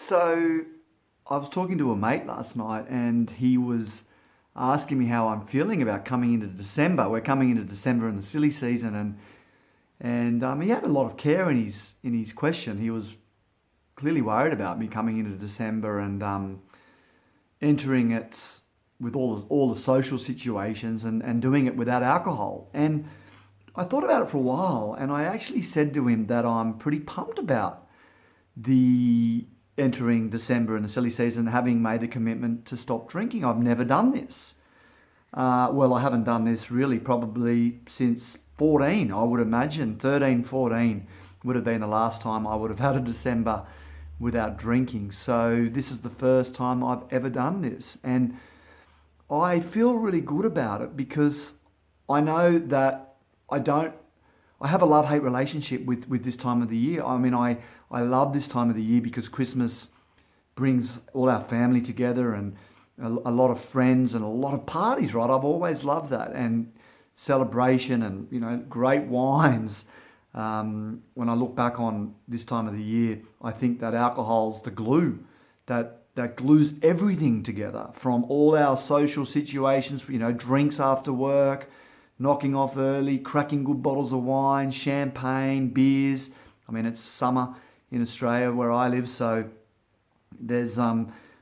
So I was talking to a mate last night and he was asking me how I'm feeling about coming into December. We're coming into December in the silly season and he had a lot of care in his question. He was clearly worried about me coming into December and entering it with all the social situations and doing it without alcohol. And I thought about it for a while and I actually said to him that I'm pretty pumped about the entering December and the silly season, having made the commitment to stop drinking. I've never done this. Well, I haven't done this really probably since 14, I would imagine. 13, 14 would have been the last time I would have had a December without drinking. So this is the first time I've ever done this. And I feel really good about it because I know that I don't I have a love-hate relationship with this time of the year. I mean, I love this time of the year because Christmas brings all our family together and a lot of friends and a lot of parties, right? I've always loved that and celebration and, great wines. When I look back on this time of the year, I think that alcohol's the glue that glues everything together from all our social situations, drinks after work, knocking off early, cracking good bottles of wine, champagne, beers. I mean, it's summer in Australia where I live, so there's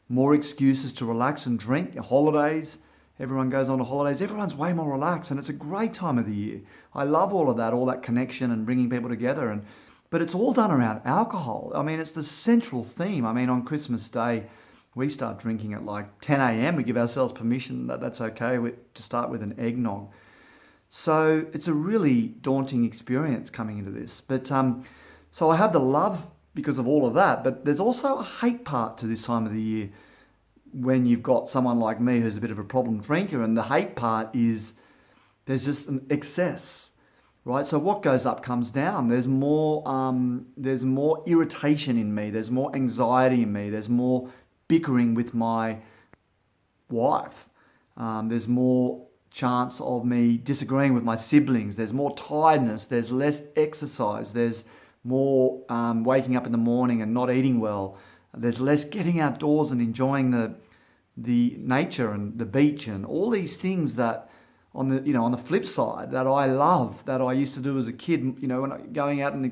more excuses to relax and drink. Holidays, everyone goes on to holidays. Everyone's way more relaxed, and it's a great time of the year. I love all that connection and bringing people together. But it's all done around alcohol. I mean, it's the central theme. I mean, on Christmas Day, we start drinking at like 10 a.m. We give ourselves permission that's okay to start with an eggnog. So it's a really daunting experience coming into this. But so I have the love because of all of that, but there's also a hate part to this time of the year when you've got someone like me who's a bit of a problem drinker, and the hate part is there's just an excess, right? So what goes up comes down. There's more irritation in me. There's more anxiety in me. There's more bickering with my wife. There's more chance of me disagreeing with my siblings. There's more tiredness. There's less exercise. There's more waking up in the morning and not eating well. There's less getting outdoors and enjoying the nature and the beach and all these things that on the flip side that I love, that I used to do as a kid. Going out and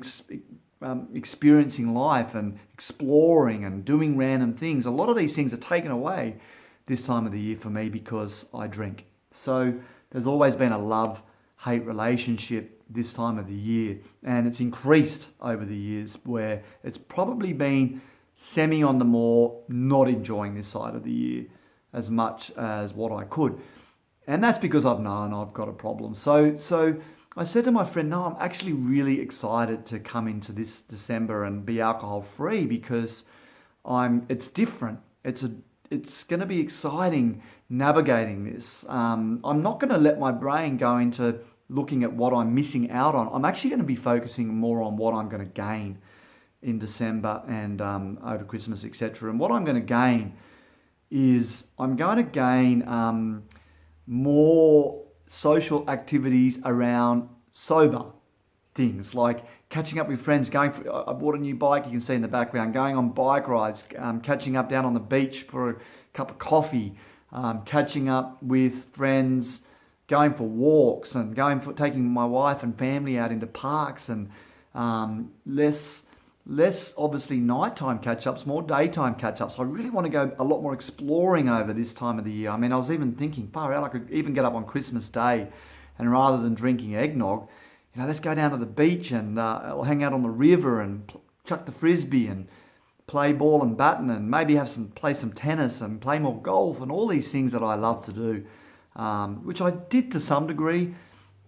experiencing life and exploring and doing random things. A lot of these things are taken away this time of the year for me because I drink. So there's always been a love-hate relationship this time of the year, and it's increased over the years where it's probably been semi on the more not enjoying this side of the year as much as what I could. And that's because I've known I've got a problem. So I said to my friend, no, I'm actually really excited to come into this December and be alcohol free because it's different. It's going to be exciting navigating this. I'm not going to let my brain go into looking at what I'm missing out on. I'm actually going to be focusing more on what I'm going to gain in December and over Christmas, etc. And what I'm going to gain is I'm going to gain more social activities around sober things, like catching up with friends, I bought a new bike, you can see in the background, going on bike rides, catching up down on the beach for a cup of coffee, catching up with friends, going for walks and taking my wife and family out into parks, and less obviously nighttime catch-ups, more daytime catch-ups. I really want to go a lot more exploring over this time of the year. I mean, I was even thinking, far out, I could even get up on Christmas Day and rather than drinking eggnog, let's go down to the beach and we'll hang out on the river and chuck the frisbee and play ball and baton and maybe play some tennis and play more golf and all these things that I love to do, which I did to some degree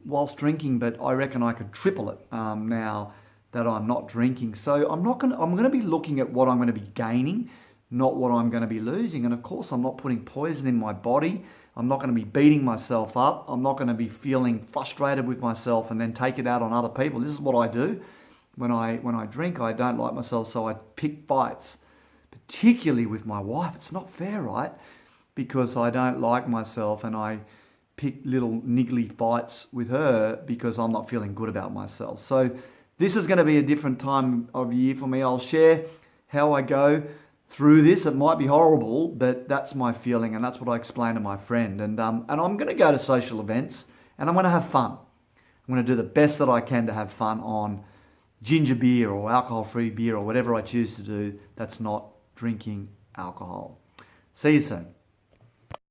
whilst drinking, but I reckon I could triple it now that I'm not drinking. So I'm going to be looking at what I'm going to be gaining, not what I'm going to be losing. And of course, I'm not putting poison in my body. I'm not going to be beating myself up. I'm not going to be feeling frustrated with myself and then take it out on other people. This is what I do. When I drink, I don't like myself, so I pick fights, particularly with my wife. It's not fair, right? Because I don't like myself and I pick little niggly fights with her because I'm not feeling good about myself. So this is going to be a different time of year for me. I'll share how I go through this. It might be horrible, but that's my feeling, and that's what I explained to my friend. And I'm going to go to social events, and I'm going to have fun. I'm going to do the best that I can to have fun on ginger beer or alcohol-free beer or whatever I choose to do that's not drinking alcohol. See you soon.